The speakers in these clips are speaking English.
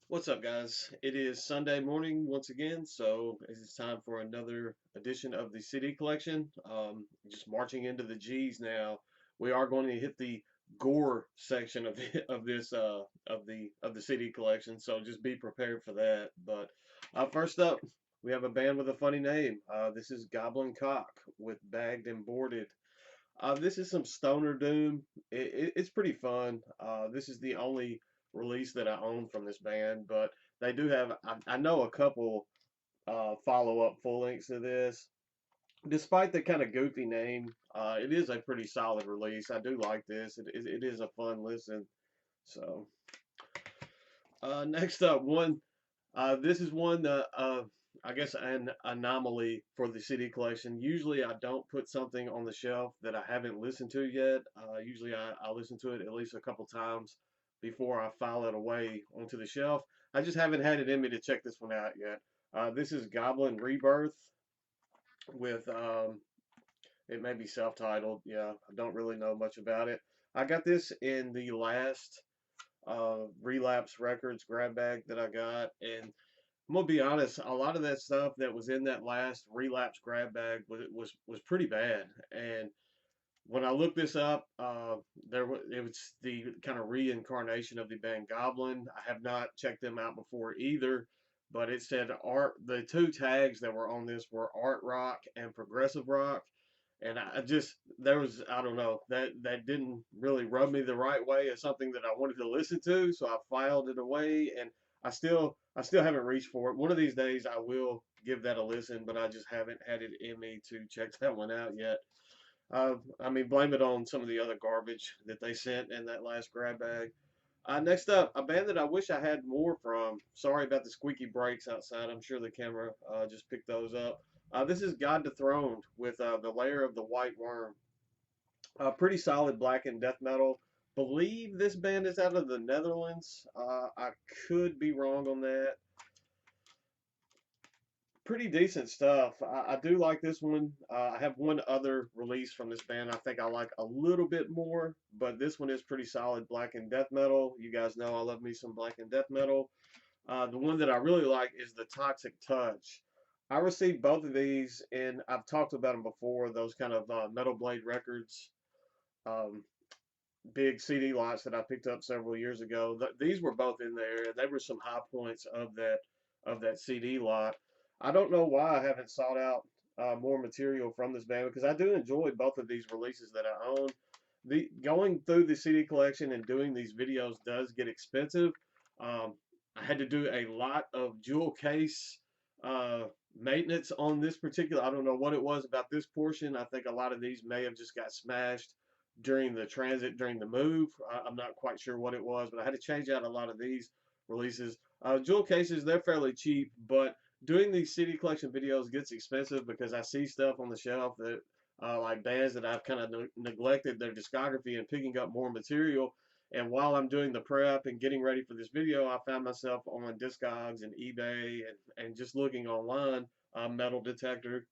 What's up, guys? It is Sunday morning once again, so it's time for another edition of the CD collection. Just marching into the G's now. We are going to hit the gore section of the CD collection, so just be prepared for that. But first up, we have a band with a funny name. This is Goblin Cock with Bagged and Boarded. This is some stoner doom. It's pretty fun. This is the only release that I own from this band, but they do have. I know a couple follow-up full lengths to this. Despite the kind of goofy name, it is a pretty solid release. I do like this. It is a fun listen. So next up, this is one that I guess an anomaly for the CD collection. Usually, I don't put something on the shelf that I haven't listened to yet. Usually, I listen to it at least a couple times before I file it away onto the shelf. I just haven't had it in me to check this one out yet. This is Goblin Rebirth with it may be self-titled. Yeah, I don't really know much about it. I got this in the last Relapse Records grab bag that I got, and I'm gonna be honest, a lot of that stuff that was in that last Relapse grab bag was pretty bad. And when I looked this up, it was the kind of reincarnation of the band Goblin. I have not checked them out before either, but it said art. The two tags that were on this were art rock and progressive rock, and I just there was I don't know that didn't really rub me the right way as something that I wanted to listen to, so I filed it away, and I still haven't reached for it. One of these days I will give that a listen, but I just haven't had it in me to check that one out yet. I mean, blame it on some of the other garbage that they sent in that last grab bag. Next up, a band that I wish I had more from. Sorry about the squeaky brakes outside. I'm sure the camera just picked those up. This is God Dethroned with The Lair of the White Worm. Pretty solid black and death metal. Believe this band is out of the Netherlands. I could be wrong on that. Pretty decent stuff. I do like this one. I have one other release from this band I think I like a little bit more, but this one is pretty solid black and death metal. You guys know I love me some black and death metal. The one that I really like is the Toxic Touch. I received both of these, and I've talked about them before. Those kind of Metal Blade Records, um, big CD lots that I picked up several years ago. These were both in there, and they were some high points of that CD lot. I don't know why I haven't sought out more material from this band because I do enjoy both of these releases that I own. The going through the CD collection and doing these videos does get expensive. Um, I had to do a lot of jewel case uh, maintenance on this particular. I don't know what it was about this portion. I think a lot of these may have just got smashed during the transit, during the move. I'm not quite sure what it was, but I had to change out a lot of these releases. Jewel cases, they're fairly cheap, but doing these CD collection videos gets expensive because I see stuff on the shelf that like bands that I've kind of neglected their discography and picking up more material. And while I'm doing the prep and getting ready for this video, I found myself on Discogs and eBay and just looking online, Metal Detector,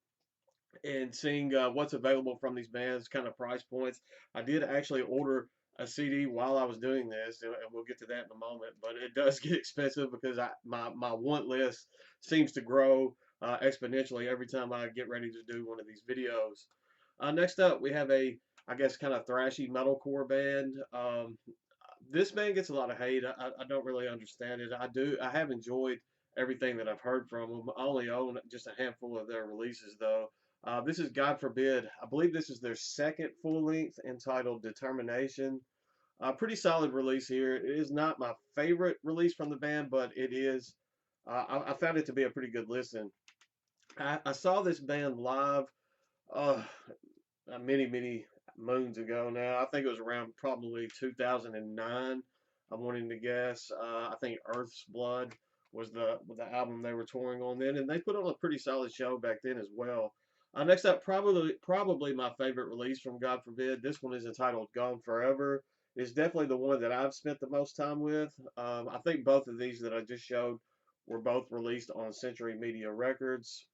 and seeing what's available from these bands, kind of price points. I did actually order a CD while I was doing this, and we'll get to that in a moment. But it does get expensive because my want list seems to grow exponentially every time I get ready to do one of these videos. Next up, we have I guess, kind of thrashy metalcore band. This band gets a lot of hate. I don't really understand it. I have enjoyed everything that I've heard from them. I only own just a handful of their releases, though. This is God Forbid. I believe this is their second full length entitled Determination. Pretty solid release here. It is not my favorite release from the band, but it is. I found it to be a pretty good listen. I saw this band live uh, many moons ago now. I think it was around probably 2009. I'm wanting to guess. I think Earth's Blood was the album they were touring on then, and they put on a pretty solid show back then as well. Next up, probably my favorite release from God Forbid. This one is entitled Gone Forever. It's definitely the one that I've spent the most time with. I think both of these that I just showed were both released on Century Media Records.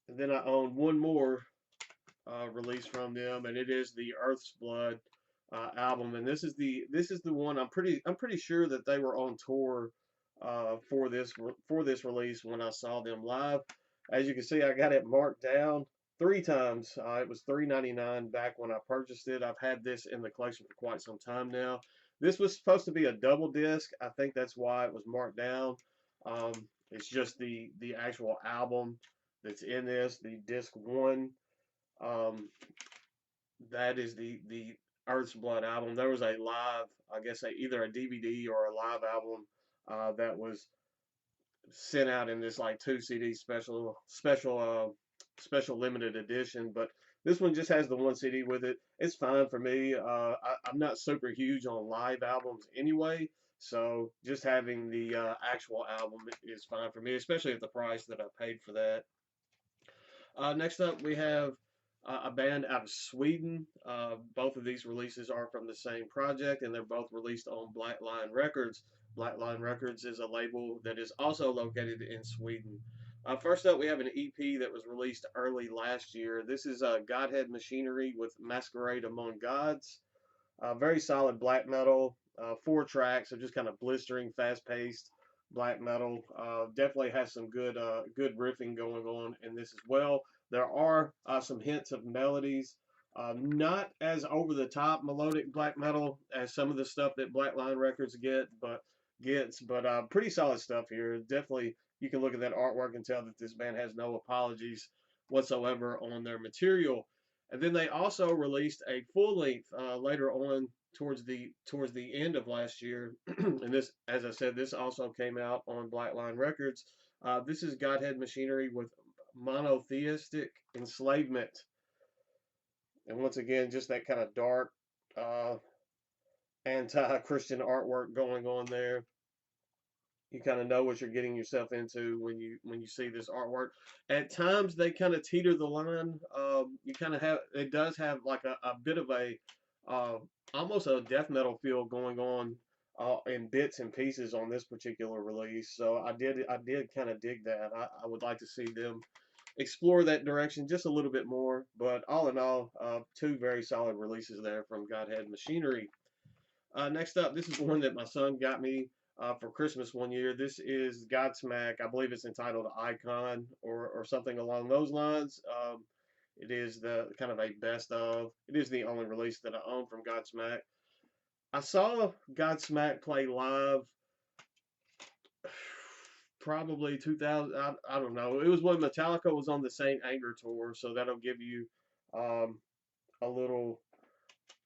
And then I own one more release from them, and it is the Earth's Blood album, and this is the one I'm pretty sure that they were on tour for this release when I saw them live. As you can see, I got it marked down 3 times. It was $3.99 back when I purchased it. I've had this in the collection for quite some time now. This was supposed to be a double disc. I think that's why it was marked down. Um, it's just the actual album that's in this, the disc one. Um, that is the Earth's Blood album. There was a live, I guess, either a DVD or a live album that was sent out in this like 2 CD special limited edition. But this one just has the 1 CD with it. It's fine for me. I'm not super huge on live albums anyway, so just having the actual album is fine for me, especially at the price that I paid for that. Next up, we have a band out of Sweden. Both of these releases are from the same project, and they're both released on Black Line Records. Black Line Records is a label that is also located in Sweden. First up, we have an EP that was released early last year. This is Godhead Machinery with Masquerade Among Gods. Very solid black metal, 4 tracks of just kind of blistering, fast-paced black metal. Definitely has some good riffing going on in this as well. There are some hints of melodies, not as over the top melodic black metal as some of the stuff that Black Line Records gets, but pretty solid stuff here. Definitely, you can look at that artwork and tell that this band has no apologies whatsoever on their material. And then they also released a full length later on towards the end of last year. And this, as I said, this also came out on Black Line Records. This is Godhead Machinery with Monotheistic Enslavement. And once again, just that kind of dark, anti-Christian artwork going on there. You kind of know what you're getting yourself into when you see this artwork. At times they kind of teeter the line. You kind of have it does have like a bit of a uh, almost a death metal feel going on in bits and pieces on this particular release. So I did kind of dig that. I would like to see them explore that direction just a little bit more. But all in all, 2 very solid releases there from Godhead Machinery. Next up, this is one that my son got me for Christmas one year. This is Godsmack. I believe it's entitled Icon or something along those lines. It is the kind of a best of. It is the only release that I own from Godsmack. I saw Godsmack play live probably 2000. I don't know. It was when Metallica was on the Saint Anger tour, so that'll give you a little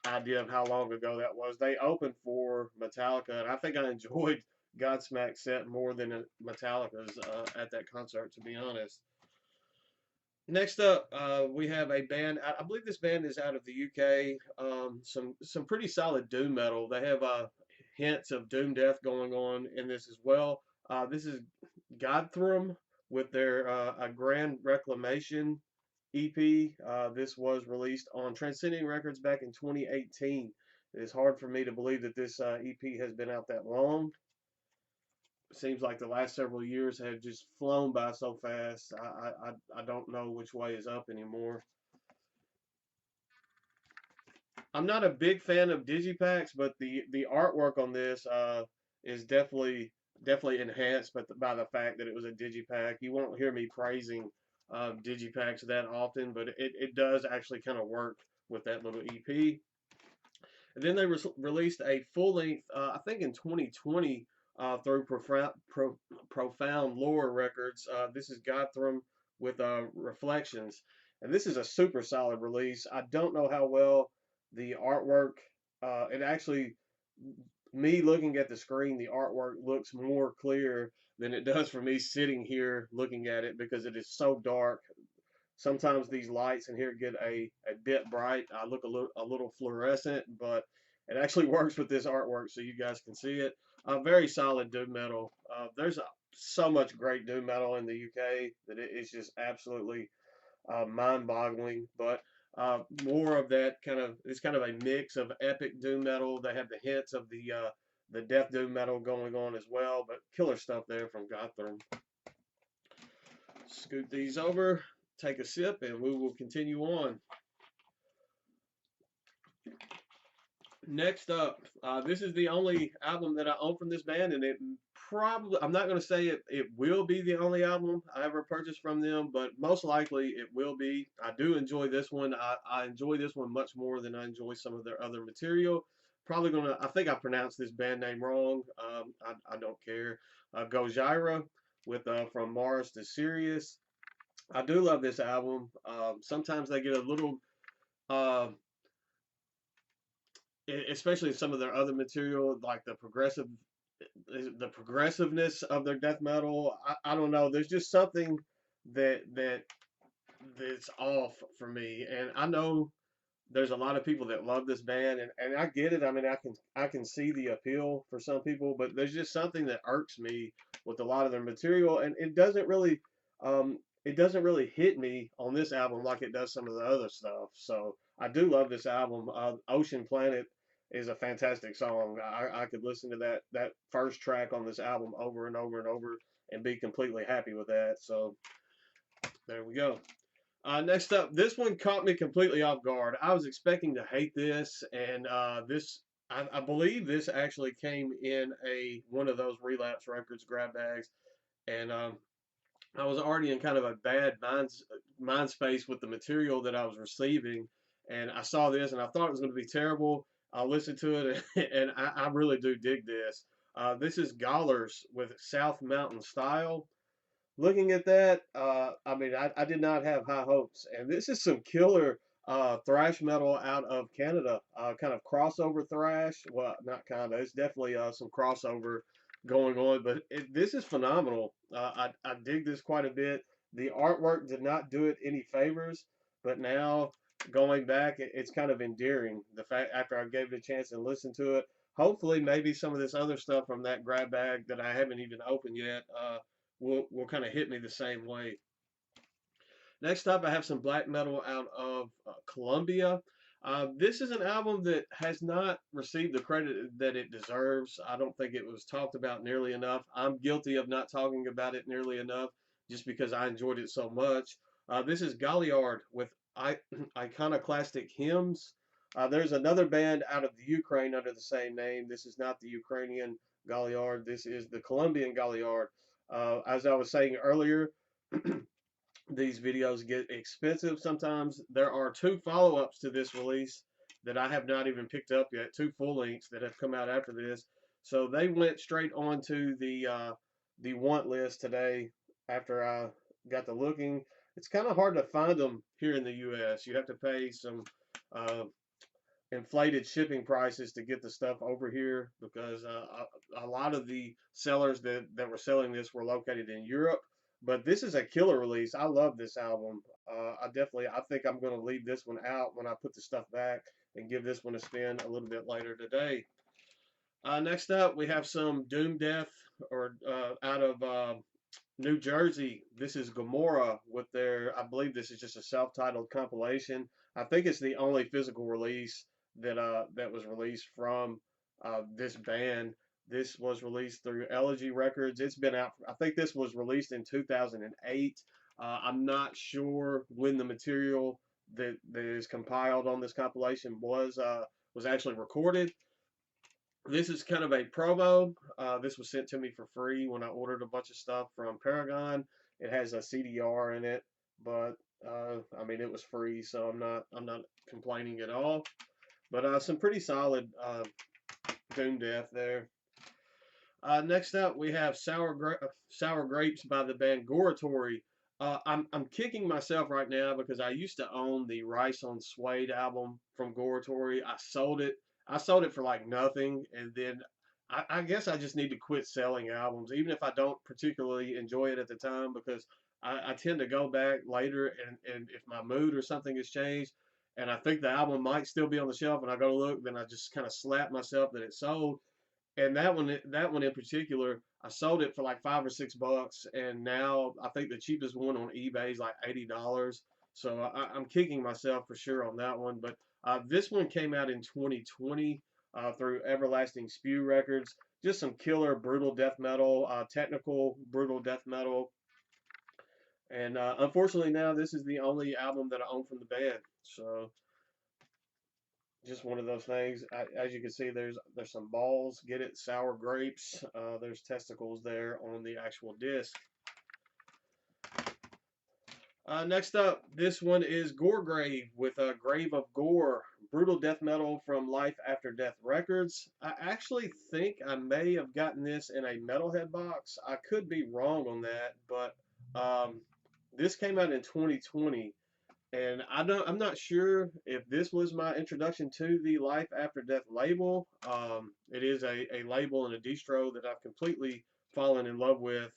idea of how long ago that was. They opened for Metallica, and I think I enjoyed Godsmack's set more than Metallica's at that concert, to be honest. Next up, we have a band. I believe this band is out of the UK. Some pretty solid doom metal. They have hints of doom death going on in this as well. This is Godthrum with their A Grand Reclamation EP. This was released on Transcending Records back in 2018. It is hard for me to believe that this EP has been out that long. It seems like the last several years have just flown by so fast. I don't know which way is up anymore. I'm not a big fan of digipacks, but the artwork on this is definitely enhanced by the fact that it was a digipack. You won't hear me praising digipacks that often, but it does actually kind of work with that little EP. And then they released a full length, I think in 2020, through Profound Lore Records. This is Gotham with Reflections. And this is a super solid release. I don't know how well the artwork, it actually, me looking at the screen, the artwork looks more clear than it does for me sitting here looking at it because it is so dark. Sometimes these lights in here get a bit bright. I look a little fluorescent, but it actually works with this artwork so you guys can see it. Very solid doom metal. There's so much great doom metal in the UK that it's just absolutely mind-boggling. But more of that it's kind of a mix of epic doom metal. They have the hints of the death doom metal going on as well, but killer stuff there from Gotham. Scoot these over, take a sip, and we will continue on. Next up, this is the only album that I own from this band, and it probably, I'm not going to say it will be the only album I ever purchased from them, but most likely it will be. I do enjoy this one. I enjoy this one much more than I enjoy some of their other material. Probably going to, I think I pronounced this band name wrong. I don't care. Gojira with From Mars to Sirius. I do love this album. Sometimes they get a little. Uh, Especially some of their other material, like the progressiveness of their death metal. I don't know. There's just something that that's off for me, and I know there's a lot of people that love this band, and I get it. I mean, I can see the appeal for some people, but there's just something that irks me with a lot of their material, and it doesn't really hit me on this album like it does some of the other stuff. So I do love this album. Ocean Planet is a fantastic song. I could listen to that first track on this album over and over and over and be completely happy with that. So there we go. Next up, this one caught me completely off guard. I was expecting to hate this, and I believe this actually came in a one of those Relapse Records grab bags, and I was already in kind of a bad mind space with the material that I was receiving, and I saw this, and I thought it was going to be terrible. I listened to it, and I really do dig this. This is Gollers with South Mountain Style. Looking at that, I mean, I did not have high hopes. And this is some killer thrash metal out of Canada, kind of crossover thrash. Well, not kind of, it's definitely some crossover going on, but this is phenomenal. I dig this quite a bit. The artwork did not do it any favors, but now going back, it's kind of endearing. The fact after I gave it a chance and listened to it, hopefully maybe some of this other stuff from that grab bag that I haven't even opened yet. Will kind of hit me the same way. Next up, I have some black metal out of Colombia. This is an album that has not received the credit that it deserves. I don't think it was talked about nearly enough. I'm guilty of not talking about it nearly enough just because I enjoyed it so much. This is Galliard with Iconoclastic Hymns. There's another band out of the Ukraine under the same name. This is not the Ukrainian Galliard. This is the Colombian Galliard. As I was saying earlier, these videos get expensive sometimes. There are two follow-ups to this release that I have not even picked up yet, two full lengths that have come out after this. So they went straight onto the want list today after I got to looking. It's kind of hard to find them here in the US. You have to pay some uh, inflated shipping prices to get the stuff over here because a lot of the sellers that were selling this were located in Europe. But this is a killer release. I love this album. I think I'm going to leave this one out when I put the stuff back and give this one a spin a little bit later today. Next up, we have some Doom Death or out of New Jersey. This is Gomorrah with their, I believe this is just a self-titled compilation. I think it's the only physical release that was released from this band. This was released through Elegy Records. It's been out. I think this was released in 2008. I'm not sure when the material that is compiled on this compilation was actually recorded. This is kind of a promo. This was sent to me for free when I ordered a bunch of stuff from Paragon. It has a CDR in it, but I mean it was free, so I'm not complaining at all. But some pretty solid Doom Death there. Next up, we have Sour Grapes by the band Goratory. I'm kicking myself right now because I used to own the Rice on Suede album from Goratory. I sold it for like nothing, and then I guess I just need to quit selling albums, even if I don't particularly enjoy it at the time, because I tend to go back later, and if my mood or something has changed, and I think the album might still be on the shelf, and I go to look, then I just kind of slap myself that it's sold. And that one in particular, I sold it for like $5 or $6, and now I think the cheapest one on eBay is like $80. So I'm kicking myself for sure on that one. But this one came out in 2020 through Everlasting Spew Records. Just some killer brutal death metal, technical brutal death metal. And unfortunately now this is the only album that I own from the band. So just one of those things. As you can see, there's some balls. Get it? Sour grapes. There's testicles there on the actual disc. Next up, this one is Gore Grave with a Grave of Gore, brutal death metal from Life After Death Records. I actually think I may have gotten this in a Metalhead box. I could be wrong on that, but this came out in 2020, and I'm not sure if this was my introduction to the Life After Death label. It is a label and a distro that I've completely fallen in love with,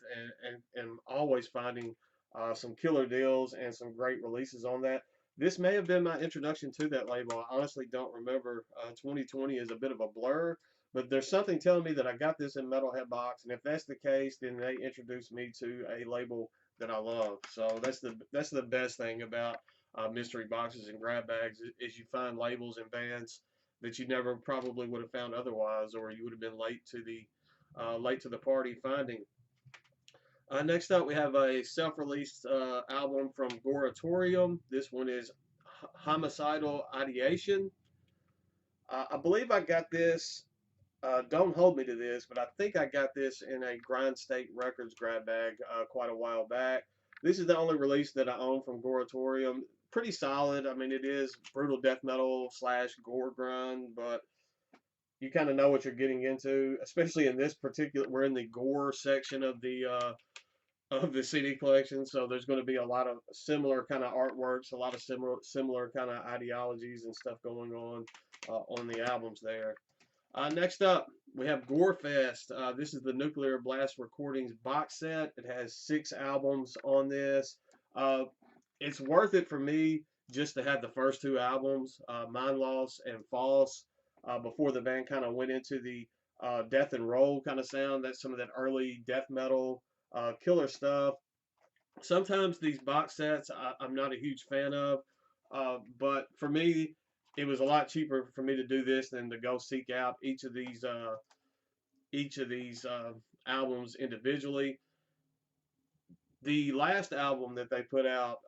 and always finding some killer deals and some great releases on that. This may have been my introduction to that label. I honestly don't remember. 2020 is a bit of a blur, but there's something telling me that I got this in Metalhead box, and if that's the case, then they introduced me to a label that I love. So that's the best thing about mystery boxes and grab bags is you find labels and bands that you never probably would have found otherwise, or you would have been late to the party finding. Next up, we have a self-released album from Goratorium. This one is Homicidal Ideation. I believe I got this. Don't hold me to this, but I think I got this in a Grind State Records grab bag quite a while back. This is the only release that I own from Goratorium. Pretty solid. I mean, it is brutal death metal slash gore grind, but you kind of know what you're getting into, especially in this particular. We're in the gore section of the CD collection, so there's going to be a lot of similar kind of artworks, a lot of similar kind of ideologies and stuff going on the albums there. Next up, we have Gorefest. This is the Nuclear Blast Recordings box set. It has 6 albums on this. It's worth it for me just to have the first 2 albums, Mind Loss and False, before the band kind of went into the death and roll kind of sound. That's some of that early death metal killer stuff. Sometimes these box sets I'm not a huge fan of, but for me, it was a lot cheaper for me to do this than to go seek out each of these albums individually. The last album that they put out,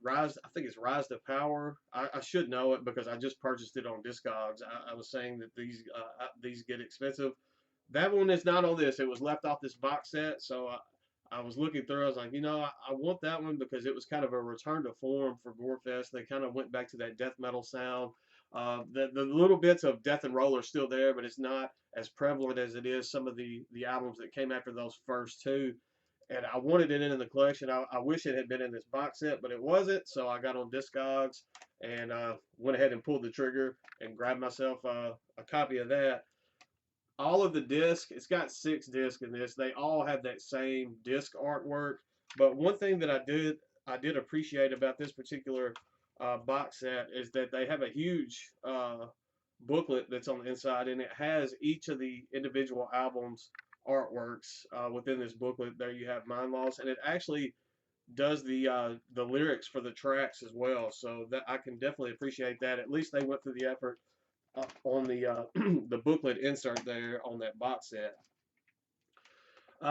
Rise, I think it's Rise to Power. I should know it because I just purchased it on Discogs. I was saying that these get expensive. That one is not on this. It was left off this box set, so I was looking through. I was like, I want that one because it was kind of a return to form for Gorefest. They kind of went back to that death metal sound. The little bits of death and roll are still there, but it's not as prevalent as it is some of the albums that came after those first 2. And I wanted it in the collection. I wish it had been in this box set, but it wasn't. So I got on Discogs and went ahead and pulled the trigger and grabbed myself a copy of that. All of the discs, it's got 6 discs in this. They all have that same disc artwork. But one thing that I did appreciate about this particular box set is that they have a huge booklet that's on the inside, and it has each of the individual albums artworks within this booklet. There you have Mind Loss, and it actually does the lyrics for the tracks as well. So that I can definitely appreciate that. At least they went through the effort on the the booklet insert there on that box set.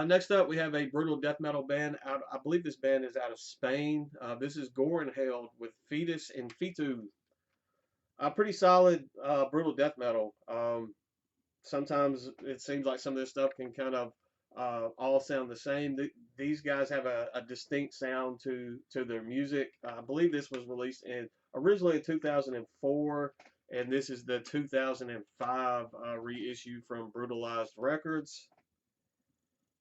Next up, we have a brutal death metal band out. I believe this band is out of Spain. This is Gore and Held with Fetus and Fitu. Pretty solid brutal death metal. Sometimes it seems like some of this stuff can kind of all sound the same. These guys have a distinct sound to their music. I believe this was released originally in 2004, and this is the 2005 reissue from Brutalized Records.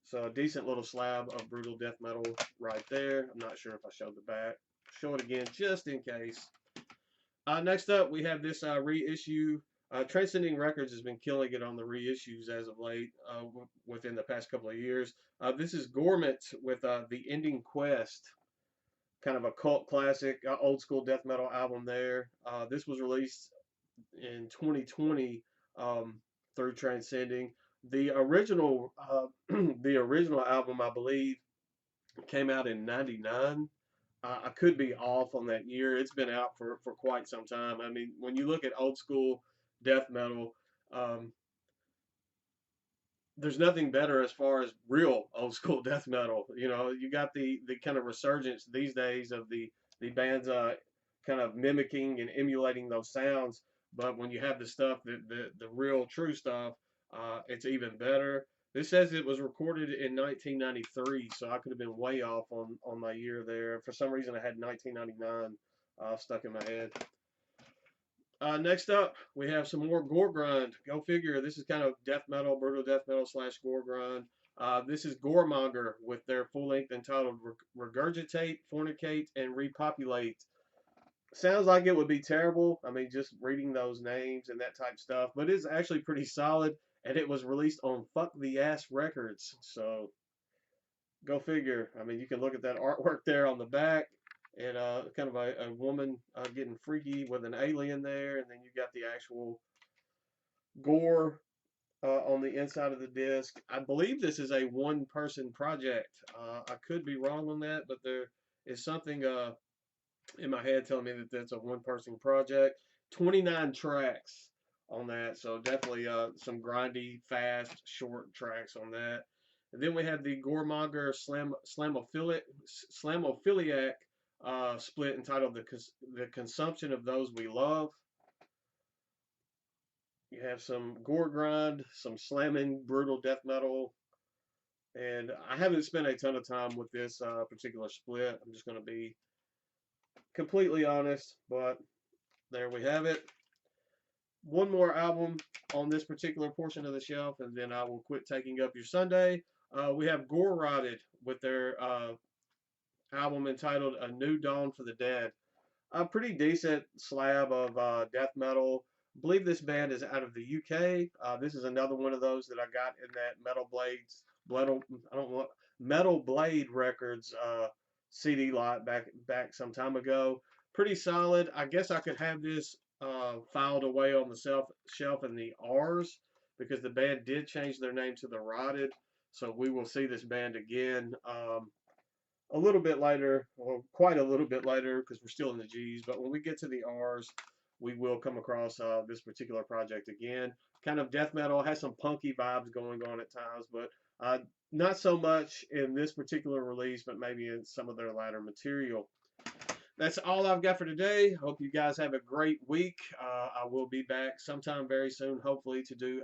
So a decent little slab of brutal death metal right there. I'm not sure if I showed the back. Show it again just in case. Next up, we have this reissue. Transcending Records has been killing it on the reissues as of late, within the past couple of years. This is Gormit with The Ending Quest, kind of a cult classic, old school death metal album there. This was released in 2020 through Transcending. The original the original album, I believe, came out in '99. I could be off on that year. It's been out for quite some time. I mean, when you look at old school death metal, there's nothing better as far as real old school death metal. You got the kind of resurgence these days of the bands kind of mimicking and emulating those sounds. but when you have the stuff, the real true stuff, it's even better. This says it was recorded in 1993, so I could have been way off on my year there. For some reason, I had 1999 stuck in my head. Next up, we have some more gore grind. Go figure. This is kind of death metal, brutal death metal slash gore grind. This is Goremonger with their full length entitled Regurgitate, Fornicate, and Repopulate. Sounds like it would be terrible. I mean, just reading those names and that type stuff, but it's actually pretty solid. And it was released on Fuck the Ass Records. So go figure. I mean, you can look at that artwork there on the back, and kind of a woman getting freaky with an alien there, and then you got the actual gore on the inside of the disc. I believe this is a one-person project. I could be wrong on that, but there is something in my head telling me that that's a one-person project. 29 tracks on that, so definitely some grindy, fast, short tracks on that. And then we have the Goremonger Slamophiliac split entitled the Consumption of Those We Love. You have some gore grind, some slamming, brutal death metal, and I haven't spent a ton of time with this particular split. I'm just going to be completely honest, but there we have it. One more album on this particular portion of the shelf, and then I will quit taking up your Sunday. We have Gore Rotted with their album entitled A New Dawn for the Dead. A pretty decent slab of death metal. I believe this band is out of the UK. This is another one of those that I got in that Metal Blade Records CD lot back some time ago. Pretty solid. I guess I could have this filed away on the shelf in the R's because the band did change their name to the Rotted. So we will see this band again a little bit later, or quite a little bit later, because we're still in the G's. But when we get to the R's, we will come across this particular project again. Kind of death metal, has some punky vibes going on at times, but not so much in this particular release, but maybe in some of their latter material. That's all I've got for today. Hope you guys have a great week. I will be back sometime very soon, hopefully, to do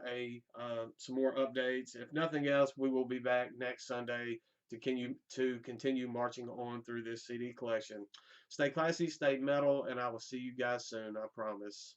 some more updates. If nothing else, we will be back next Sunday to continue marching on through this CD collection. Stay classy, stay metal, and I will see you guys soon, I promise.